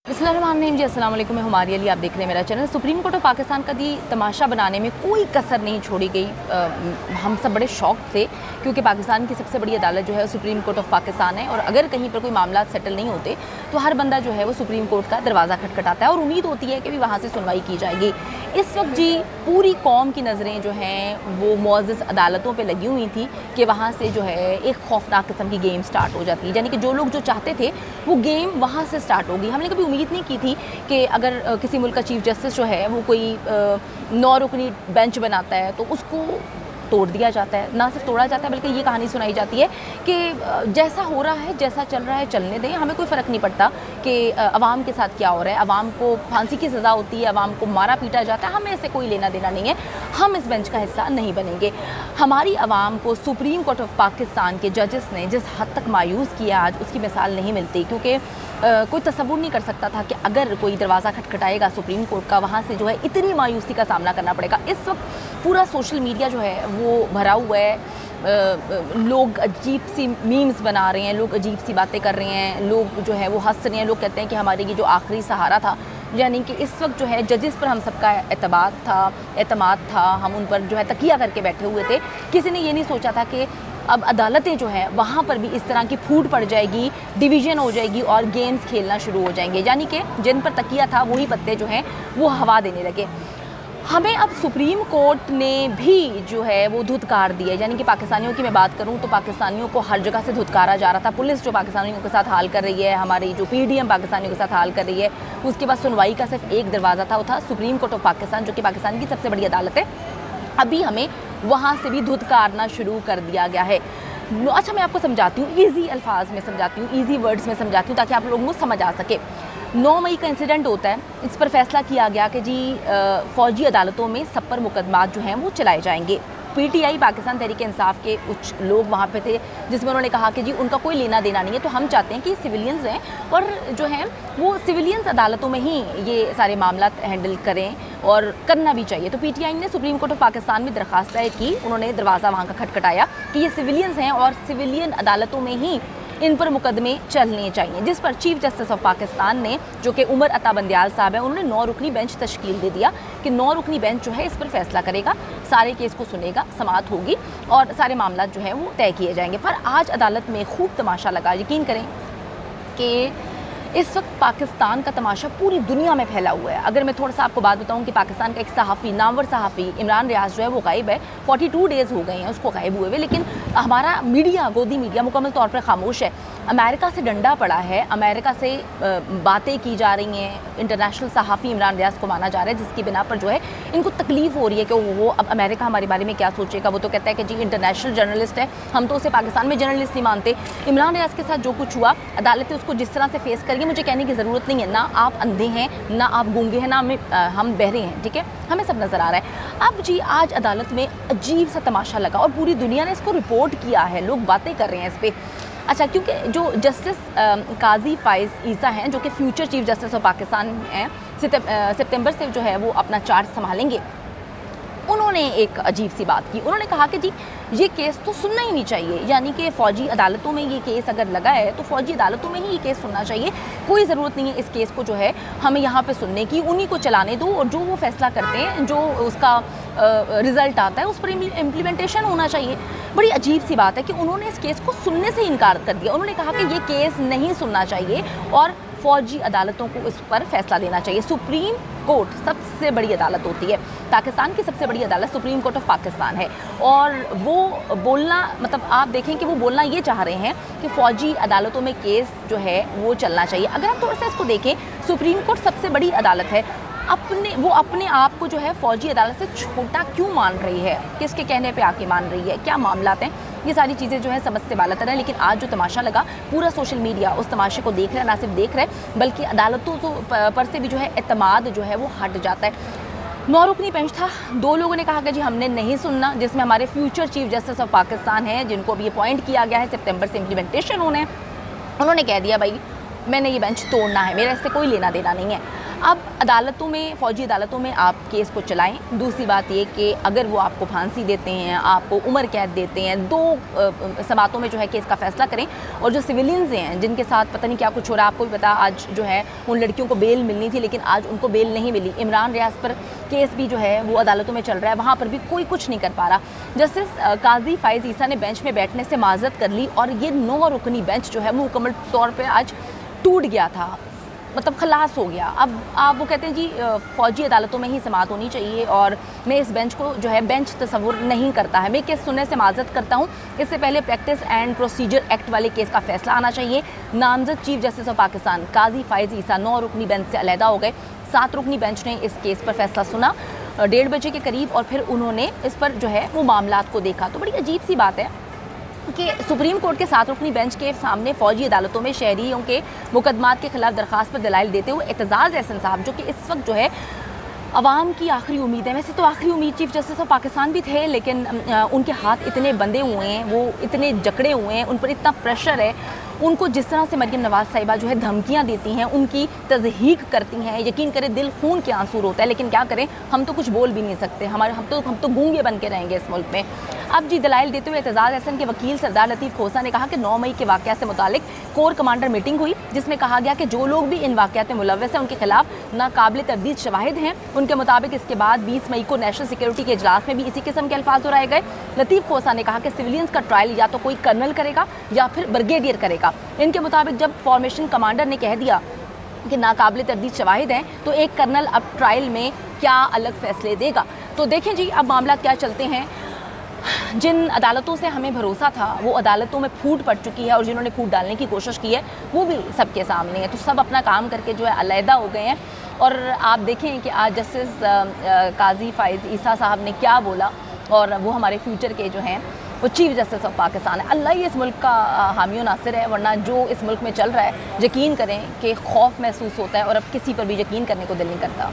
बिस्मिल्लाहिर्रहमानिर्रहीम जी, अस्सलाम वालेकुम। मैं हुमारी अली, आप देख रहे हैं मेरा channel. Supreme court of Pakistan का दी तमाशा बनाने में कोई कसर नहीं छोड़ी गई। हम सब बड़े शौक थे क्योंकि पाकिस्तान की सबसे बड़ी अदालत जो है सुप्रीम कोर्ट ऑफ पाकिस्तान है, और अगर कहीं पर कोई मामला सेटल नहीं होते तो हर बंदा जो है वो सुप्रीम कोर्ट का दरवाज़ा खटखटाता है और उम्मीद होती है कि भी वहाँ से सुनवाई की जाएगी। इस वक्त जी पूरी कौम की नज़रें जो हैं वो मुअज़्ज़ज़ अदालतों पर लगी हुई थी कि वहाँ से जो है एक खौफनाक किस्म की गेम स्टार्ट हो जाती है, यानी कि जो लोग जो चाहते थे वो गेम वहाँ से स्टार्ट होगी। हमने कभी उम्मीद नहीं की थी कि अगर किसी मुल्क का चीफ जस्टिस जो है वो कोई 9 रुकनी बेंच बनाता है तो उसको तोड़ दिया जाता है। ना सिर्फ तोड़ा जाता है बल्कि ये कहानी सुनाई जाती है कि जैसा हो रहा है, जैसा चल रहा है चलने दें, हमें कोई फ़र्क नहीं पड़ता कि अवाम के साथ क्या हो रहा है। अवाम को फांसी की सज़ा होती है, अवाम को मारा पीटा जाता है, हमें इससे कोई लेना देना नहीं है, हम इस बेंच का हिस्सा नहीं बनेंगे। हमारी अवाम को सुप्रीम कोर्ट ऑफ पाकिस्तान के जजेस ने जिस हद तक मायूस किया आज, उसकी मिसाल नहीं मिलती, क्योंकि कोई तसव्वुर नहीं कर सकता था कि अगर कोई दरवाज़ा खटखटाएगा सुप्रीम कोर्ट का, वहाँ से जो है इतनी मायूसी का सामना करना पड़ेगा। इस वक्त पूरा सोशल मीडिया जो है वो भरा हुआ है, लोग अजीब सी मीम्स बना रहे हैं, लोग अजीब सी बातें कर रहे हैं, लोग जो है वो हंस रहे हैं, लोग कहते हैं कि हमारे ये जो आखिरी सहारा था, यानी कि इस वक्त जो है जजेस पर हम सबका एतमाद था, हम उन पर जो है तकिया करके बैठे हुए थे। किसी ने ये नहीं सोचा था कि अब अदालतें जो हैं वहाँ पर भी इस तरह की फूट पड़ जाएगी, डिवीज़न हो जाएगी और गेम्स खेलना शुरू हो जाएंगे, यानी कि जिन पर तकिया था वही पत्ते जो हैं वो हवा देने लगे। हमें अब सुप्रीम कोर्ट ने भी जो है वो धुतकार दिया, यानी कि पाकिस्तानियों की मैं बात करूं तो पाकिस्तानियों को हर जगह से धुतकारा जा रहा था। पुलिस जो पाकिस्तानियों के साथ हाल कर रही है, हमारी जो पीडीएम पाकिस्तानियों के साथ हाल कर रही है, उसके बाद सुनवाई का सिर्फ एक दरवाज़ा था, वो था सुप्रीम कोर्ट ऑफ पाकिस्तान, जो कि पाकिस्तान की सबसे बड़ी अदालत है। अभी हमें वहाँ से भी धुतकारना शुरू कर दिया गया है। अच्छा, मैं आपको समझाती हूँ, ईजी अल्फाज में समझाती हूँ, ईजी वर्ड्स में समझाती हूँ ताकि आप लोगों को समझ आ सके। 9 मई का इंसिडेंट होता है, इस पर फैसला किया गया कि जी फ़ौजी अदालतों में सब पर मुकदमात जो हैं वो चलाए जाएंगे। पीटीआई पाकिस्तान तहरीक इंसाफ के कुछ लोग वहाँ पे थे जिसमें उन्होंने कहा कि जी उनका कोई लेना देना नहीं है, तो हम चाहते हैं कि सिविलियंस हैं और जो हैं वो सिविलियंस अदालतों में ही ये सारे मामला हैंडल करें और करना भी चाहिए। तो पीटीआई ने सुप्रीम कोर्ट ऑफ पाकिस्तान में दरख्वास्त दायर की, उन्होंने दरवाज़ा वहाँ का खटखटाया कि ये सिविलियंस हैं और सिविलियन अदालतों में ही इन पर मुकदमे चलने चाहिए, जिस पर चीफ जस्टिस ऑफ पाकिस्तान ने, जो कि उमर अता बंदयाल साहब हैं, उन्होंने 9 रुकनी बेंच तश्कील दे दिया कि 9 रुकनी बेंच जो है इस पर फैसला करेगा, सारे केस को सुनेगा, समाअत होगी और सारे मामला जो है वो तय किए जाएंगे। पर आज अदालत में खूब तमाशा लगा। यकीन करें कि इस वक्त पाकिस्तान का तमाशा पूरी दुनिया में फैला हुआ है। अगर मैं थोड़ा सा आपको बात बताऊं कि पाकिस्तान का एक सहाफ़ी, नामवर सहाफ़ी इमरान रियाज जो है वो गायब है, 42 डेज़ हो गए हैं उसको गायब हुए हुए, लेकिन हमारा मीडिया, गोदी मीडिया मुकम्मल तौर पर खामोश है। अमेरिका से डंडा पड़ा है, अमेरिका से बातें की जा रही हैं, इंटरनेशनल सहाफ़ी इमरान रियाज को माना जा रहा है, जिसकी बिना पर जो है इनको तकलीफ़ हो रही है कि वो अब अमेरिका हमारे बारे में क्या सोचेगा। वो तो कहता है कि जी इंटरनेशनल जर्नलिस्ट है, हम तो उसे पाकिस्तान में जर्नलिस्ट नहीं मानते। इमरान रियाज के साथ जो कुछ हुआ, अदालतें उसको जिस तरह से फेस करेंगी, मुझे कहने की ज़रूरत नहीं है, ना आप अंधे हैं, ना आप गूंगे हैं, ना हम बहरे हैं, ठीक है, हमें सब नज़र आ रहा है। अब जी आज अदालत में अजीब सा तमाशा लगा और पूरी दुनिया ने इसको रिपोर्ट किया है, लोग बातें कर रहे हैं इस पर। अच्छा, क्योंकि जो जस्टिस काजी फाइज ईसा हैं, जो कि future chief justice of Pakistan हैं, सितंबर से जो है वो अपना चार्ज संभालेंगे, उन्होंने एक अजीब सी बात की। उन्होंने कहा कि जी ये केस तो सुनना ही नहीं चाहिए, यानी कि फ़ौजी अदालतों में ये केस अगर लगा है तो फ़ौजी अदालतों में ही ये केस सुनना चाहिए, कोई ज़रूरत नहीं है इस केस को जो है हमें यहाँ पे सुनने की, उन्हीं को चलाने दो और जो वो फैसला करते हैं, जो उसका रिज़ल्ट आता है उस पर इम्प्लीमेंटेशन होना चाहिए। बड़ी अजीब सी बात है कि उन्होंने इस केस को सुनने से इनकार कर दिया। उन्होंने कहा कि ये केस नहीं सुनना चाहिए और फ़ौजी अदालतों को इस पर फैसला देना चाहिए। सुप्रीम कोर्ट सबसे बड़ी अदालत होती है, पाकिस्तान की सबसे बड़ी अदालत सुप्रीम कोर्ट ऑफ पाकिस्तान है, और वो बोलना, मतलब आप देखें कि वो बोलना ये चाह रहे हैं कि फ़ौजी अदालतों में केस जो है वो चलना चाहिए। अगर आप थोड़ा सा इसको देखें, सुप्रीम कोर्ट सबसे बड़ी अदालत है, वो अपने आप को जो है फ़ौजी अदालत से छोटा क्यों मान रही है, किसके कहने पे आके मान रही है, क्या मामलात हैं, ये सारी चीज़ें जो है समझ से बाला तरह। लेकिन आज जो तमाशा लगा, पूरा सोशल मीडिया उस तमाशे को देख रहा है, ना सिर्फ देख रहा है बल्कि अदालतों पर से भी जो है एतमाद जो है वो हट जाता है। 9 रुकनी बेंच था, 2 लोगों ने कहा कि जी हमने नहीं सुनना, जिसमें हमारे future chief justice of Pakistan हैं, जिनको अभी अपॉइंट किया गया है, सितंबर से इम्प्लीमेंटेशन होने। उन्होंने कह दिया भाई मैंने ये बेंच तोड़ना है, मेरा इससे कोई लेना देना नहीं है। अब अदालतों में, फ़ौजी अदालतों में आप केस को चलाएं। दूसरी बात ये कि अगर वो आपको फांसी देते हैं, आपको उम्र कैद देते हैं, 2 समातों में जो है केस का फ़ैसला करें। और जो सिविलियंस हैं जिनके साथ पता नहीं क्या कुछ हो रहा है, आपको भी पता, आज जो है उन लड़कियों को बेल मिलनी थी लेकिन आज उनको बेल नहीं मिली। इमरान रियाज पर केस भी जो है वो अदालतों में चल रहा है, वहाँ पर भी कोई कुछ नहीं कर पा रहा। जस्टिस काजी फ़ाइज़ ईसा ने बेंच में बैठने से माज़रत कर ली और ये 9 रुकनी बेंच जो है वो मुकम्मल तौर पर आज टूट गया था, मतलब खलास हो गया। अब आप वो कहते हैं जी फ़ौजी अदालतों में ही समाअत होनी चाहिए और मैं इस बेंच को जो है बेंच तस्वुर नहीं करता है। मैं केस सुनने से माज़रत करता हूँ, इससे पहले प्रैक्टिस एंड प्रोसीजर एक्ट वाले केस का फ़ैसला आना चाहिए। नामजद chief justice of Pakistan Qazi Faez Isa 9 रुकनी बेंच से अलहदा हो गए। 7 रुकनी बेंच ने इस केस पर फैसला सुना 1:30 बजे के करीब और फिर उन्होंने इस पर जो है वो मामलात को देखा। तो बड़ी अजीब सी बात है कि सुप्रीम कोर्ट के 7 रुकनी बेंच के सामने फ़ौजी अदालतों में शहरियों के मुकदमात के खिलाफ दरख्वास्त पर दलाइल देते हुए एतजाज़ एहसन साहब, जो कि इस वक्त जो है अवाम की आखिरी उम्मीद है, वैसे तो आखिरी उम्मीद चीफ जस्टिस ऑफ पाकिस्तान भी थे, लेकिन उनके हाथ इतने बंधे हुए हैं, वो इतने जकड़े हुए हैं, उन पर इतना प्रेशर है, उनको जिस तरह से मरियम नवाज़ साहिबा जो है धमकियां देती हैं, उनकी तज़हीक करती हैं, यकीन करें दिल खून के आंसू होता है। लेकिन क्या करें, हम तो कुछ बोल भी नहीं सकते, हम तो गूंगे बन के रहेंगे इस मुल्क में। अब जी दलाइल देते हुए एतजाज़ एहसन के वकील सरदार लतीफ़ खोसा ने कहा कि 9 मई के वाक़या से मुतालिक कोर कमांडर मीटिंग हुई, जिसमें कहा गया कि जो लोग भी इन वाक़यात में मुलव्वस हैं उनके खिलाफ नाकाबिल तरदीद शवाहिद हैं। उनके मुताबिक इसके बाद 20 मई को नेशनल सिक्योरिटी के इजलास में भी इसी किस्म के अल्फाज दोहराए गए। लतीफ़ खोसा ने कहा कि सिविलियंस का ट्रायल या तो कोई कर्नल करेगा या फिर ब्रिगेडियर करेगा। इनके मुताबिक जब फॉर्मेशन कमांडर ने कह दिया कि नाकाबिल तरदीद शवाहिद हैं, तो एक कर्नल अब ट्रायल में क्या अलग फैसले देगा। तो देखें जी अब मामला क्या चलते हैं। जिन अदालतों से हमें भरोसा था वो अदालतों में फूट पड़ चुकी है और जिन्होंने फूट डालने की कोशिश की है वो भी सबके सामने है। तो सब अपना काम करके जो है अलहदा हो गए हैं। और आप देखें कि आज जस्टिस काजी फ़ाइज़ ईसा साहब ने क्या बोला, और वो हमारे फ्यूचर के जो हैं वो चीफ जस्टिस ऑफ पाकिस्तान है। अल्लाह ही इस मुल्क का हामी व नासिर है, वरना जो इस मुल्क में चल रहा है यकीन करें कि खौफ महसूस होता है और अब किसी पर भी यकीन करने को दिल नहीं करता।